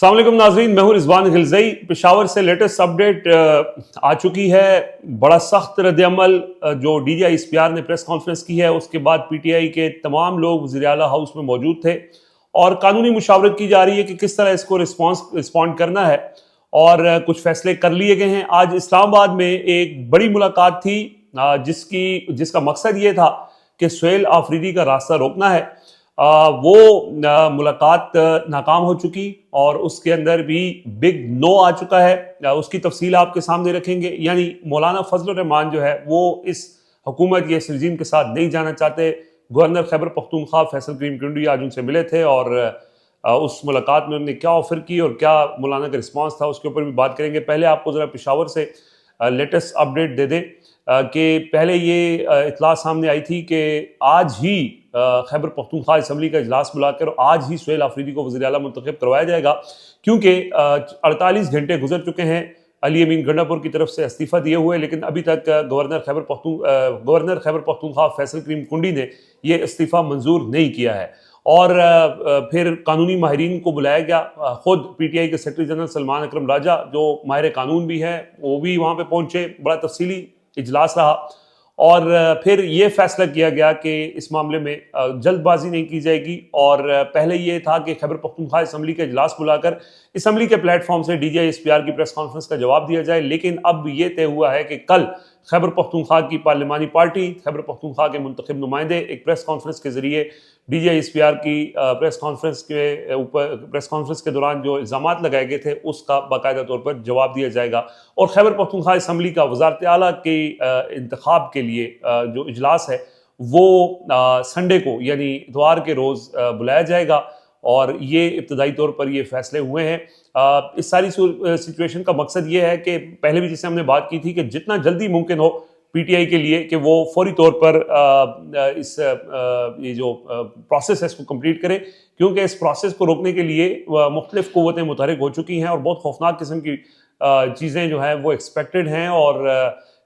अस्सलाम वालेकुम नाज़रीन, मैं हूं रिजवान हिलज़ई। पेशावर से लेटेस्ट अपडेट आ चुकी है। बड़ा सख्त रद्द-ए-अमल जो DGI ISPR ने प्रेस कॉन्फ्रेंस की है, उसके बाद PTI के तमाम लोग वज़ीर आला हाउस में मौजूद थे और कानूनी मुशावरत की जा रही है कि किस तरह इसको रिस्पॉन्ड करना है और कुछ फैसले कर लिए गए हैं। आज इस्लामाबाद में एक बड़ी मुलाकात थी जिसका मकसद ये था कि सुहेल आफरीदी का रास्ता रोकना है। वो मुलाकात नाकाम हो चुकी और उसके अंदर भी बिग नो आ चुका है। उसकी तफसील आपके सामने रखेंगे। यानी मौलाना फजल रहमान जो है वो इस हुकूमत या इस रजीम के साथ नहीं जाना चाहते। गवर्नर खैबर पख्तूनख्वा फैसल करीम कुंडी आज उनसे मिले थे और उस मुलाकात में उन्होंने क्या ऑफर की और क्या मौलाना का रिस्पॉन्स था उसके ऊपर भी बात करेंगे। पहले आपको ज़रा पेशावर से लेटेस्ट अपडेट दे दें कि पहले ये इतला सामने आई थी कि आज ही खैबर पख्तूनख्वा असम्बली का इजलास बुलाकर आज ही सुहेल आफरीदी को वज़ीर आला मुंतखब करवाया जाएगा, क्योंकि 48 घंटे गुजर चुके हैं अली अमीन गंडापुर की तरफ से इस्तीफ़ा दिए हुए, लेकिन अभी तक गवर्नर खैबर पख्तूनख्वा फैसल करीम कुंडी ने यह इस्तीफ़ा मंजूर नहीं किया है। और फिर कानूनी माहिरीन को बुलाया गया। खुद PTI के सेक्रेटरी जनरल सलमान अकरम राजा जो माहिर कानून भी हैं वो भी वहाँ पे पहुँचे। बड़ा तफसीली इजलास रहा और फिर ये फैसला किया गया कि इस मामले में जल्दबाजी नहीं की जाएगी। और पहले ये था कि खैबर पख्तूनख्वा असम्बली का इजलास बुलाकर असम्बली के प्लेटफॉर्म से DGI ISPR की प्रेस कॉन्फ्रेंस का जवाब दिया जाए, लेकिन अब ये तय हुआ है कि कल खैबर पख्तूनख्वा की पार्लिमानी पार्टी, खैबर पख्तूनख्वा के मुंतखब नुमाइंदे एक प्रेस कॉन्फ्रेंस के जरिए DGI ISPR की प्रेस कॉन्फ्रेंस के दौरान जो इल्ज़ामात लगाए गए थे उसका बाकायदा तौर पर जवाब दिया जाएगा। और खैबर पख्तूनख्वा असम्बली का वज़ारत आला के इंतखाब के लिए जो इजलास है वो संडे को यानी इतवार के रोज़ बुलाया जाएगा और ये इब्तदाई तौर पर ये फैसले हुए हैं। इस सारी सिचुएशन का मकसद ये है कि पहले भी जिससे हमने बात की थी कि जितना जल्दी मुमकिन हो PTI के लिए कि वो फौरी तौर पर ये जो प्रोसेस है इसको कंप्लीट करे, क्योंकि इस प्रोसेस को रोकने के लिए मुख्तलिफ क़ुव्वतें मुतहरिक हो चुकी हैं और बहुत खौफनाक किस्म की चीज़ें जो हैं वो एक्सपेक्टेड हैं। और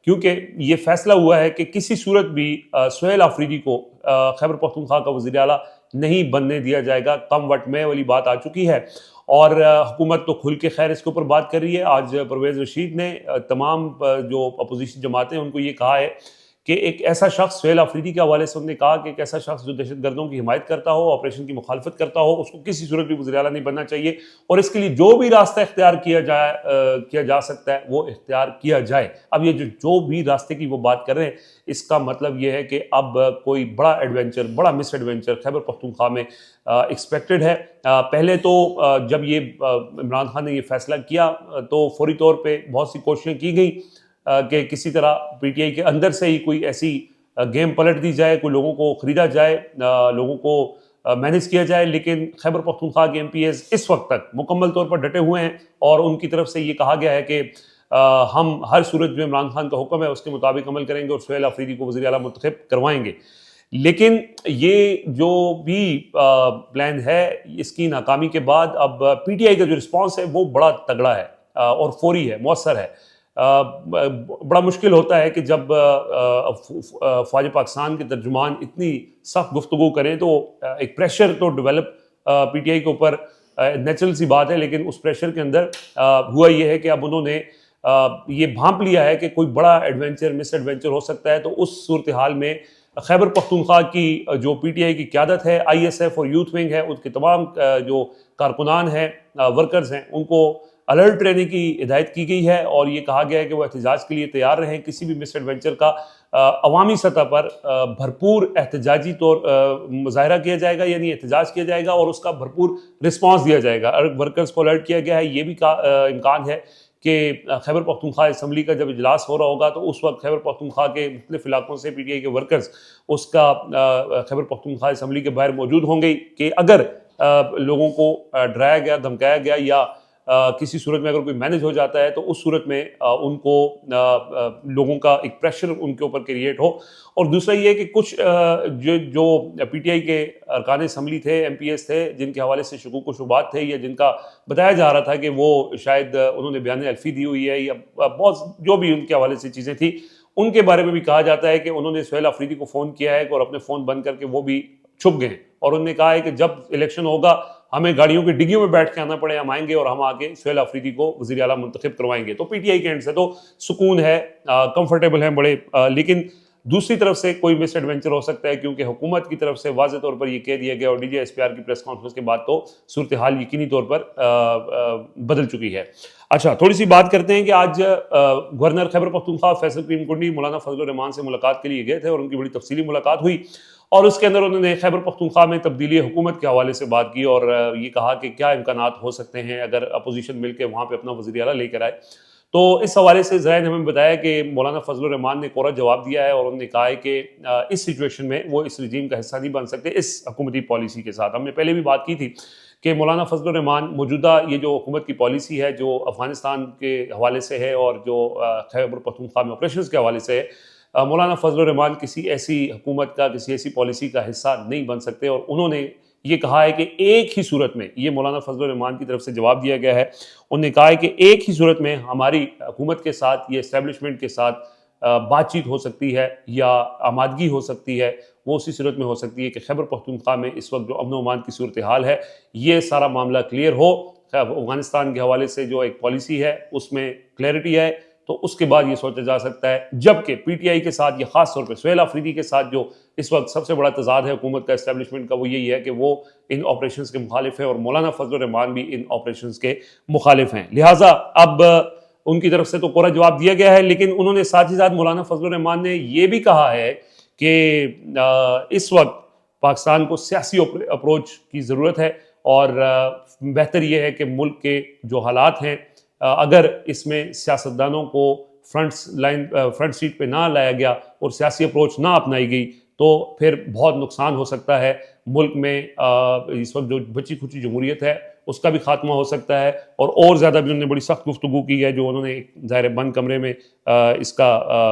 क्योंकि ये फैसला हुआ है कि किसी सूरत भी सुहेल आफरीदी को खैबर पख्तूनख्वा का वज़ीर आला नहीं बनने दिया जाएगा। कम वट में वाली बात आ चुकी है और हुकूमत तो खुल के खैर इसके ऊपर बात कर रही है। आज परवेज़ रशीद ने तमाम जो अपोजिशन जमातें उनको ये कहा है कि एक ऐसा शख्स सुहेल आफरीदी के हवाले से उन्होंने कहा कि एक ऐसा शख्स जो दहशतगर्दों की हिमायत करता हो, ऑपरेशन की मुखालफत करता हो, उसको किसी सूरत भी वज़ीर आला नहीं बनना चाहिए और इसके लिए जो भी रास्ता इख्तियार किया जा सकता है वो इख्तियार किया जाए। अब ये जो भी रास्ते की वो बात कर रहे हैं, इसका मतलब ये है कि अब कोई बड़ा मिस एडवेंचर खैबर पख्तूनख्वा में एक्सपेक्टेड है। पहले तो जब ये इमरान खान ने ये फैसला किया तो फौरी तौर पे बहुत सी कोशिशें की गई कि किसी तरह PTI के अंदर से ही कोई ऐसी गेम पलट दी जाए, कोई लोगों को ख़रीदा जाए, लोगों को मैनेज किया जाए, लेकिन खैबर पख्तूनख्वा के MPs इस वक्त तक मुकम्मल तौर पर डटे हुए हैं और उनकी तरफ से ये कहा गया है कि हम हर सूरत जो इमरान खान का हुक्म है उसके मुताबिक अमल करेंगे और सुहेल आफरीदी को वज़ीर आला मुंतखब करवाएंगे। लेकिन ये जो भी प्लान है इसकी नाकामी के बाद अब PTI का जो रिस्पॉन्स है वो बड़ा तगड़ा है और फौरी है, मौसर है। बड़ा मुश्किल होता है कि जब फ़ौज पाकिस्तान के तर्जुमान इतनी सख्त गुफ्तगू करें तो एक प्रेशर तो डेवलप PTI के ऊपर नेचुरल सी बात है, लेकिन उस प्रेशर के अंदर हुआ ये है कि अब उन्होंने ये भांप लिया है कि कोई बड़ा मिस एडवेंचर हो सकता है। तो उस सूरत हाल में खैबर पख्तूनख्वा की जो PTI की क़यादत है, ISF और यूथ विंग है, उसके तमाम जो कारकुनान हैं, वर्कर्स हैं, उनको अलर्ट रहने की हिदायत की गई है और ये कहा गया है कि वो एहतजाज के लिए तैयार रहें। किसी भी मिस एडवेंचर का अवामी सतह पर भरपूर एहतजाजी तौर मुज़ाहरा किया जाएगा, यानी एहतजाज किया जाएगा और उसका भरपूर रिस्पॉन्स दिया जाएगा। वर्कर्स को अलर्ट किया गया है। ये भी इम्कान है कि खैबर पख्तूनख्वा असम्बली का जब इजलास हो रहा होगा तो उस वक्त खैबर पख्तूनख्वा के मुख्तलिफ इलाकों से PTI के वर्कर्स उसका खैबर पख्तूनख्वा असम्बली के बाहर मौजूद होंगे कि अगर लोगों को डराया गया, धमकाया गया या किसी सूरत में अगर कोई मैनेज हो जाता है तो उस सूरत में उनको लोगों का एक प्रेशर उनके ऊपर क्रिएट हो। और दूसरा ये है कि कुछ जो PTI के अरकान असम्बली थे, MPs थे, जिनके हवाले से शकूक व शुबात थे या जिनका बताया जा रहा था कि वो शायद उन्होंने बयान अल्फी दी हुई है या बहुत जो भी उनके हवाले से चीज़ें थी, उनके बारे में भी कहा जाता है कि उन्होंने सुहेल आफरीदी को फ़ोन किया है और अपने फ़ोन बंद करके वो भी छुप गए और उन्होंने कहा है कि जब इलेक्शन होगा हमें गाड़ियों की डिग्गियों में बैठ के आना पड़े, हम आएंगे और हम आके सुहेल अफरीदी को वज़ीर आला मुंतखब करवाएंगे। तो पीटीआई के एंड से तो सुकून है, कंफर्टेबल है बड़े, लेकिन दूसरी तरफ से कोई मिस एडवेंचर हो सकता है, क्योंकि हुकूमत की तरफ से वाज़ेह तौर पर यह कह दिया गया और डीजीएसपीआर की प्रेस कॉन्फ्रेंस के बाद तो सूरत हाल यकीनी तौर पर बदल चुकी है। अच्छा, थोड़ी सी बात करते हैं कि आज गवर्नर खैबर पख्तूनख्वा फैसल करीम कुंडी मौलाना फजल रहमान से मुलाकात के लिए गए थे और उनकी बड़ी तफसीली मुलाकात हुई और उसके अंदर उन्होंने खैबर पख्तूनख्वा में तब्दीली हुकूमत के हवाले से बात की और ये कहा कि क्या इम्कानात हो सकते हैं अगर अपोजिशन मिलकर वहाँ पर अपना वज़ीर आला लेकर आए। तो इस हवाले से ज़राए ने हमें बताया कि मौलाना फजल रहमान ने कोरा जवाब दिया है और उन्होंने कहा है कि इस सिचुएशन में वो इस रजीम का हिस्सा नहीं बन सकते इस हुकूमती पॉलिसी के साथ। हमने पहले भी बात की थी कि मौलाना फजल रहमान मौजूदा ये जो हुकूमत की पॉलिसी है जो अफगानिस्तान के हवाले से है और जो खैबर पख्तूनख्वा में ऑपरेशन के हवाले से है, मौलाना फजल रहमान किसी ऐसी हुकूमत का, किसी ऐसी पॉलिसी का हिस्सा नहीं बन सकते और उन्होंने ये कहा है कि एक ही सूरत में, ये मौलाना फजल रहमान की तरफ से जवाब दिया गया है, उन्होंने कहा है कि एक ही सूरत में हमारी हुकूमत के साथ, ये इस्टेब्लिशमेंट के साथ बातचीत हो सकती है या आमादगी हो सकती है, वो उसी सूरत में हो सकती है कि खैबर पख्तूनख्वा में इस वक्त जो अमन अमान की सूरत हाल है ये सारा मामला क्लियर हो, अफगानिस्तान के हवाले से जो एक पॉलिसी है उसमें क्लैरिटी है, तो उसके बाद ये सोचा जा सकता है। जबकि पीटीआई के साथ, ये खास तौर पे सुहेल अफरीदी के साथ जो इस वक्त सबसे बड़ा तजाद है हुकूमत का, एस्टेब्लिशमेंट का, वो यही है कि वो इन ऑपरेशंस के मुखालिफ है और मौलाना फजल रहमान भी इन ऑपरेशंस के मुखालिफ हैं। लिहाजा अब उनकी तरफ से तो कोरा जवाब दिया गया है, लेकिन उन्होंने साथ ही साथ मौलाना फजल रहमान ने ये भी कहा है कि इस वक्त पाकिस्तान को सियासी अप्रोच की ज़रूरत है और बेहतर यह है कि मुल्क के जो हालात हैं, अगर इसमें सियासतदानों को फ्रंट सीट पे ना लाया गया और सियासी अप्रोच ना अपनाई गई तो फिर बहुत नुकसान हो सकता है मुल्क में। इस वक्त जो बची खुची जमहूरियत है उसका भी खात्मा हो सकता है और ज़्यादा भी उन्होंने बड़ी सख्त गुफ्तगू की है जो उन्होंने एक ज़ाहिर बंद कमरे में इसका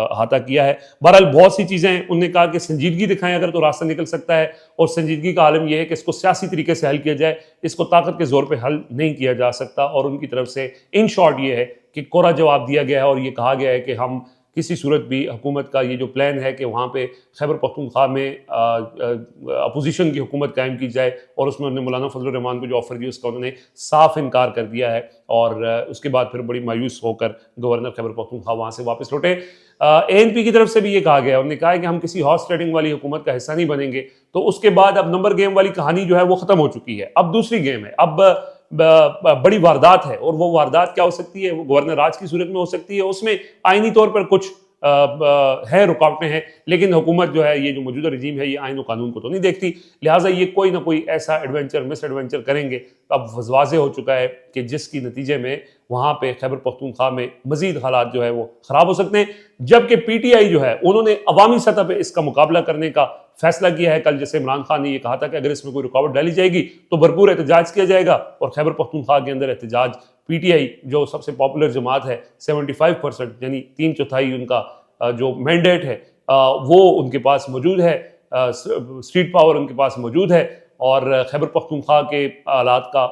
अहाता किया है। बहरहाल बहुत सी चीज़ें उन्होंने कहा कि संजीदगी दिखाएं अगर तो रास्ता निकल सकता है और संजीदगी का आलम यह है कि इसको सियासी तरीके से हल किया जाए, इसको ताकत के जोर पर हल नहीं किया जा सकता। और उनकी तरफ से इन शॉर्ट ये है कि कोरा जवाब दिया गया है और ये कहा गया है कि हम किसी सूरत भी हुकूमत का ये जो प्लान है कि वहाँ पे खैबर पख्तूनख्वा में अपोजिशन की हुकूमत कायम की जाए और उसमें उन्होंने मौलाना फजल रहमान को जो ऑफर दिया उसका उन्होंने साफ इनकार कर दिया है और उसके बाद फिर बड़ी मायूस होकर गवर्नर खैबर पख्तूनख्वा वहाँ से वापस लौटे। एएनपी की तरफ से भी ये कहा गया, उन्होंने कहा है कि हम किसी हॉर्स ट्रेडिंग वाली हुकूमत का हिस्सा नहीं बनेंगे। तो उसके बाद अब नंबर गेम वाली कहानी जो है वो ख़त्म हो चुकी है, अब दूसरी गेम है, अब बड़ी वारदात है और वो वारदात क्या हो सकती है, वो गवर्नर राज की सूरत में हो सकती है। उसमें आईनी तौर पर कुछ है, रुकावटें हैं, लेकिन हुकूमत जो है, ये जो मौजूदा रजीम है, ये आइन और कानून को तो नहीं देखती, लिहाजा ये कोई ना कोई ऐसा मिस एडवेंचर करेंगे। अब वाज़ेह हो चुका है कि जिसकी नतीजे में वहाँ पे खैबर पख्तूनख्वा में मजीद हालात जो है वो ख़राब हो सकते हैं। जबकि पीटीआई जो है उन्होंने अवामी सतह पर इसका मुकाबला करने का फैसला किया है। कल जैसे इमरान खान ने यह कहा था कि अगर इसमें कोई रुकावट डाली जाएगी तो भरपूर एहतजाज किया जाएगा और खैबर पख्तूनख्वा के अंदर एहतजाज, पीटीआई जो सबसे पॉपुलर जमात है, 75% यानी 3/4 उनका जो मैंडेट है वो उनके पास मौजूद है, स्ट्रीट पावर उनके पास मौजूद है और खैबर पख्तूनख्वा के हालात का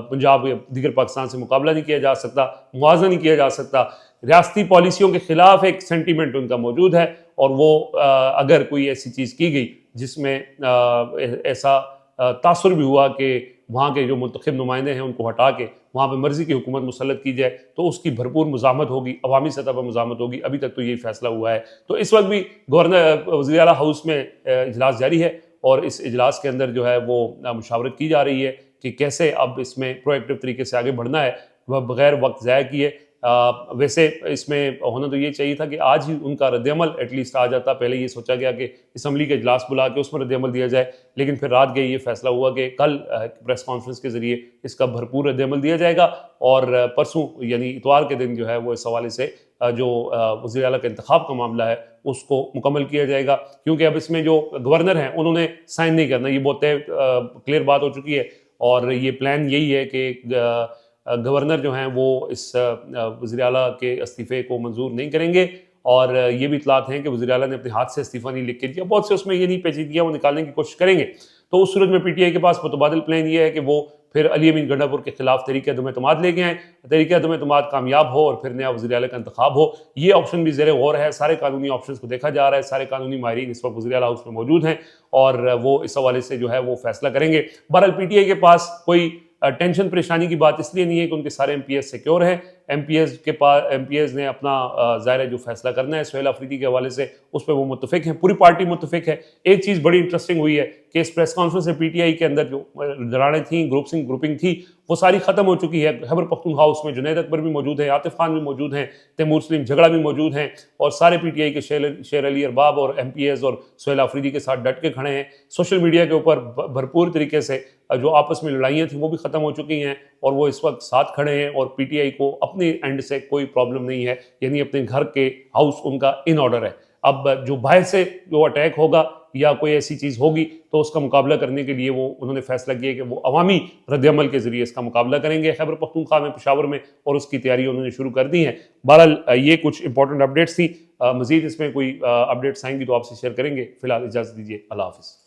पंजाब या दीगर पाकिस्तान से मुकाबला नहीं किया जा सकता, मुआवजा नहीं किया जा सकता। रियासती पॉलिसियों के खिलाफ एक सेंटीमेंट उनका मौजूद है और वो अगर कोई ऐसी चीज़ की गई जिसमें ऐसा तासुर भी हुआ कि वहाँ के जो मुंतखब नुमाइंदे हैं उनको हटा के वहाँ पर मर्जी की हुकूमत मुसल्लत की जाए तो उसकी भरपूर मुज़ामत होगी, अवामी सतह पर मुज़ामत होगी। अभी तक तो यही फैसला हुआ है। तो इस वक्त भी गवर्नर वज़ीर आला हाउस में इजलास जारी है और इस इजलास के अंदर जो है वो मुशावरत की जा रही है कि कैसे अब इसमें प्रोएक्टिव तरीके से आगे बढ़ना है वह बगैर वक्त ज़ाया किए। वैसे इसमें होना तो ये चाहिए था कि आज ही उनका रद्दअमल एटलीस्ट आ जाता। पहले ये सोचा गया कि असम्बली का इजलास बुला के उसमें रद्दअमल दिया जाए, लेकिन फिर रात गई ये फैसला हुआ कि कल प्रेस कॉन्फ्रेंस के ज़रिए इसका भरपूर रद्दअमल दिया जाएगा और परसों यानी इतवार के दिन जो है वो इस हवाले से जो वज़ीर आला का इंतखाब का मामला है उसको मुकम्मल किया जाएगा। क्योंकि अब इसमें जो गवर्नर हैं उन्होंने साइन नहीं करना, ये बहुत क्लियर बात हो चुकी है और ये प्लान यही है कि गवर्नर जो हैं वो इस वज़ीर आला के इस्तीफ़े को मंजूर नहीं करेंगे और ये भी इतलात हैं कि वज़ीर आला ने अपने हाथ से इस्तीफ़ा नहीं लिख के दिया। बहुत से उसमें ये नहीं पेचीदगियाँ वो निकालने की कोशिश करेंगे। तो उस सूरत में पीटीआई के पास मुतबादिल प्लान ये है कि वो फिर अली अमीन गंडापुर के खिलाफ तहरीक अदम एतमाद लेके आए, तहरीक अदम एतमाद कामयाब हो और फिर नया वज़ीर आला का इंतखाब हो। ये ऑप्शन भी ज़ेर गौर है। सारे कानूनी ऑप्शन को देखा जा रहा है, सारे कानूनी माहिरीन इस वक्त वज़ीर आला हाउस में मौजूद हैं और वो इस हवाले से जो है वो फैसला करेंगे। बहरहाल PTI के पास कोई टेंशन परेशानी की बात इसलिए नहीं है कि उनके सारे MPs सिक्योर हैं। MPs ने अपना ज़ाहिर है जो फैसला करना है सुहेल अफरीदी के हवाले से, उस पर वो मुत्तफिक हैं, पूरी पार्टी मुत्तफिक है। एक चीज़ बड़ी इंटरेस्टिंग हुई है कि इस प्रेस कॉन्फ्रेंस में PTI के अंदर जो दरारें थी, ग्रुपिंग थी, वो सारी खत्म हो चुकी है। खैबर पख्तूनख्वा हाउस में जुनैद अकबर भी मौजूद हैं, आतिफ खान भी मौजूद हैं, तैमूर सलीम झगड़ा भी मौजूद हैं और सारे PTI के शेर अली अरबाब और MPs और सुहेल अफरीदी के साथ डट के खड़े हैं। सोशल मीडिया के ऊपर भरपूर तरीके से जो आपस में लड़ाइयाँ थी वो भी ख़त्म हो चुकी हैं और वो इस वक्त साथ खड़े हैं और PTI को अपने एंड से कोई प्रॉब्लम नहीं है, यानी अपने घर के हाउस उनका इन ऑर्डर है। अब जो बाहर से जो अटैक होगा या कोई ऐसी चीज़ होगी तो उसका मुकाबला करने के लिए वो उन्होंने फैसला किया कि वो अवामी रद्दअमल के ज़रिए इसका मुकाबला करेंगे खैबर पख्तूनख्वा में, पेशावर में, और उसकी तैयारी उन्होंने शुरू कर दी है। बहरहाल ये कुछ इंपॉर्टेंट अपडेट्स थी। मज़ीद इसमें कोई अपडेट्स आएंगी तो आपसे शेयर करेंगे। फिलहाल इजाज़त दीजिए, अल्लाह हाफ़िज़।